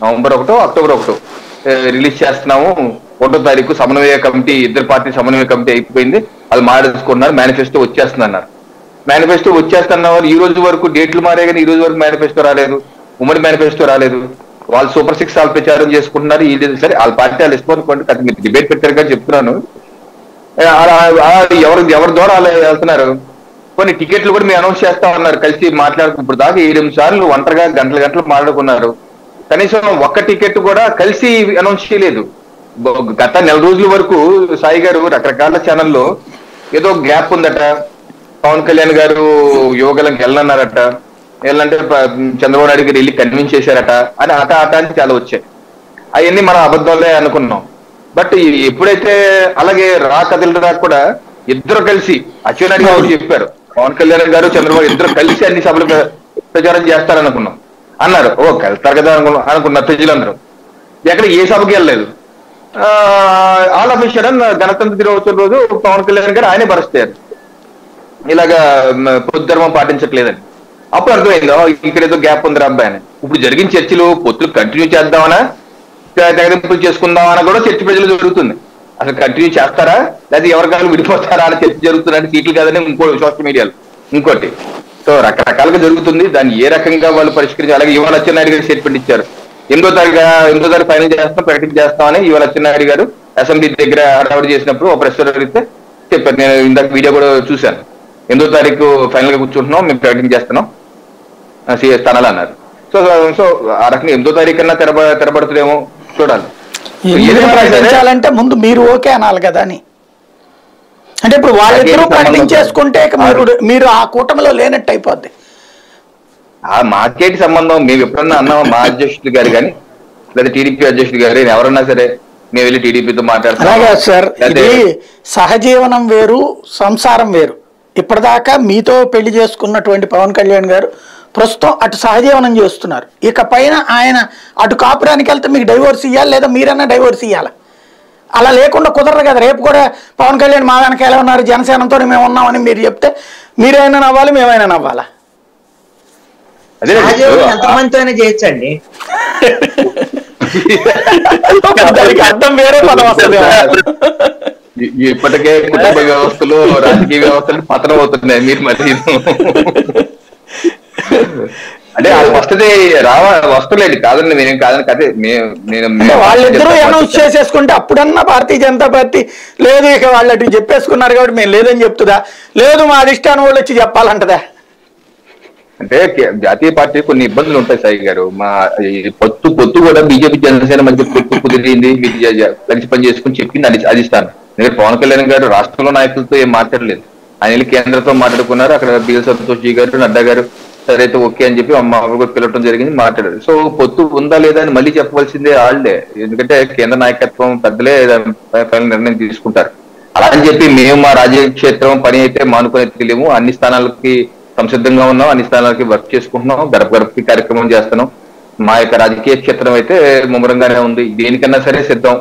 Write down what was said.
November 1 October 1 release చేస్తున్నాము. 1వ తారీఖు సమన్వయ కమిటీ, ఇద్దరు పార్టీ సమన్వయ కమిటీ అయిపోయింది, వాళ్ళు మాట్లాడుకున్నారు, మేనిఫెస్టో వచ్చేస్తుంది అన్నారు. మేనిఫెస్టో వచ్చేస్తున్నారు. ఈ రోజు వరకు డేట్లు మారే కానీ ఈ రోజు వరకు మేనిఫెస్టో రాలేదు, ఉమ్మడి మేనిఫెస్టో రాలేదు. వాళ్ళు సూపర్ 6 వాళ్ళు ప్రచారం చేసుకుంటున్నారు. ఈ సరే వాళ్ళ పార్టీ వాళ్ళు ఇష్టపడుకోండి, అది మీరు డిబేట్ పెట్టారు కానీ చెప్తున్నాను. ఎవరి ద్వారా వాళ్ళు వెళ్తున్నారు. కొన్ని టికెట్లు కూడా మేము అనౌన్స్ చేస్తా ఉన్నారు, కలిసి మాట్లాడుకున్న. ఇప్పుడు దాకా 7 సార్లు ఒంటరిగా గంటలు మాట్లాడుకున్నారు. కనీసం ఒక్క టికెట్ కూడా కలిసి అనౌన్స్ చేయలేదు. గత నెల రోజుల వరకు సాయి గారు రకరకాల ఛానల్లో ఏదో గ్యాప్ ఉందట, పవన్ కళ్యాణ్ గారు యోగలకు వెళ్ళన్నారట, వెళ్ళంటే చంద్రబాబు నాయుడు గారు వెళ్ళి కన్విన్స్ చేశారట అని ఆట అని చాలా వచ్చాయి. అవన్నీ మనం అబద్ధాలే అనుకున్నాం. బట్ ఎప్పుడైతే అలాగే కథలు కూడా ఇద్దరు కలిసి అచ్చెన్నాయుడు గారు చెప్పారు, పవన్ కళ్యాణ్ గారు చంద్రబాబు ఇద్దరు కలిసి అన్ని సభలు ప్రచారం చేస్తారనుకున్నాం అన్నారు. వెళ్తారు కదా అనుకున్నారు ప్రజలందరూ. ఎక్కడ ఏ సభకి వెళ్ళలేదు. ఆల్ ఆఫ్ సడన్ గణతంత్ర దినోత్సవం రోజు పవన్ కళ్యాణ్ గారు ఆయనే భరుస్తారు ఇలాగా పొత్తు ధర్మం పాటించట్లేదని. అప్పుడు అర్థమైందో ఇక్కడ ఏదో గ్యాప్ ఉంది అబ్బాయి అని. ఇప్పుడు జరిగిన చర్చలు పొత్తులు కంటిన్యూ చేద్దామనా, తెగదింపులు చేసుకుందామన్నా కూడా చర్చ ప్రజలు జరుగుతుంది. అసలు కంటిన్యూ చేస్తారా లేదా ఎవరికాలు విడిపోతారా అని చర్చ జరుగుతుందంటే సీట్లు కాదని ఇంకో సోషల్ మీడియాలో ఇంకోటి. సో రకరకాలుగా జరుగుతుంది. దాన్ని ఏ రకంగా వాళ్ళు పరిష్కరించి, అలాగే ఇవాళ అచ్చెన్నాయుడు గారు స్టేట్మెంట్ ఇచ్చారు, 8వ తారీఖు ఫైనల్ చేస్తాం, ప్రకటన చేస్తామని ఇవాళ అచ్చెన్నాయుడు గారు అసెంబ్లీ దగ్గర హడావుడి చేసినప్పుడు ఒక ప్రెస్ అడిగితే చెప్పారు. నేను ఇందాక వీడియో కూడా చూశాను. 8వ తారీఖు ఫైనల్ గా కూర్చుంటున్నాం, మేము ప్రకటన చేస్తున్నాం సీఎస్ స్థానాలు అన్నారు. సో సో ఆ రకంగా 8వ తారీఖు కన్నా తెరబడుతుందేమో చూడాలి. ప్రకటించాలంటే ముందు మీరు ఓకే అనాలి కదా అని. అంటే ఇప్పుడు వాళ్ళిద్దరూ ప్రకటించేసుకుంటే మీరు ఆ కూటమిలో లేనట్టు అయిపోద్ది. ఆ మాకేటి సంబంధం? మేము ఎప్పుడన్నా అన్నామా మా అధ్యక్షుడు గారు కానీ లేదా టీడీపీ అధ్యక్షుడు గారు ఎవరన్నా సరే మేము వెళ్ళి టీడీపీతో మాట్లాడతాం. అలాగే సార్, ఇది సహజీవనం వేరు, సంసారం వేరు. ఇప్పటిదాకా మీతో పెళ్లి చేసుకున్నటువంటి పవన్ కళ్యాణ్ గారు ప్రస్తుతం అటు సహజీవనం చేస్తున్నారు. ఇక పైన ఆయన అటు కాపురానికి వెళ్తే మీకు డైవోర్స్ ఇవ్వాలి, లేదా మీరన్నా డైవోర్స్ ఇవ్వాలి. అలా లేకుండా కుదరదు కదా. రేపు కూడా పవన్ కళ్యాణ్ మా వెనక ఎలా ఉన్నారు, జనసేనతో మేము ఉన్నామని మీరు చెప్తే మీరైనా నవ్వాలి, మేమైనా నవ్వాలా? ఎంతమందితో అయినా చేయొచ్చండి. అర్థం వేరే పదం వస్తుంది. ఇప్పటికే కుటుంబ వ్యవస్థలు, రాజకీయ వ్యవస్థలు పతనం అవుతున్నాయి. మీరు మరి అంటే వస్తుంది వస్తలేదు కాదండి, నేనేం కాదని కదే. వాళ్ళిద్దరూ అనౌన్స్ చేసేసుకుంటే అప్పుడన్నా భారతీయ జనతా పార్టీ లేదు, ఇక వాళ్ళు అటు చెప్పేసుకున్నారు కాబట్టి మేము లేదని చెప్తుందా, లేదు మా అధిష్టానం వాళ్ళు వచ్చి చెప్పాలంటదా? అంటే జాతీయ పార్టీ కొన్ని ఇబ్బందులు ఉంటాయి సాయి గారు. మా పొత్తు కూడా బీజేపీ జనసేన మధ్య పొత్తు కుదిరింది, మీరు కలిసి పని చేసుకుని చెప్పింది అధిష్టానం. ఎందుకంటే పవన్ కళ్యాణ్ గారు రాష్ట్రంలో నాయకులతో ఏం మాట్లాడలేదు, ఆయన కేంద్రంతో మాట్లాడుకున్నారు. అక్కడ బిఎల్ సంతోష్ గారు, నడ్డా గారు సరే అయితే ఓకే అని చెప్పి అమ్మ పిలవటం జరిగింది, మాట్లాడారు. సో పొత్తు ఉందా లేదా అని మళ్ళీ చెప్పవలసిందే వాళ్ళే, ఎందుకంటే కేంద్ర నాయకత్వం పెద్దలే ఫైనల్ నిర్ణయం తీసుకుంటారు. అలా అని చెప్పి మేము మా రాజకీయ క్షేత్రం పని అయితే మానుకొని తెలియము. అన్ని స్థానాలకి సంసిద్ధంగా ఉన్నాం, అన్ని స్థానాలకి వర్క్ చేసుకుంటున్నాం, గడపకి కార్యక్రమం చేస్తున్నాం. మా యొక్క రాజకీయ క్షేత్రం అయితే ముమ్మరంగానే ఉంది, దేనికన్నా సరే సిద్ధం.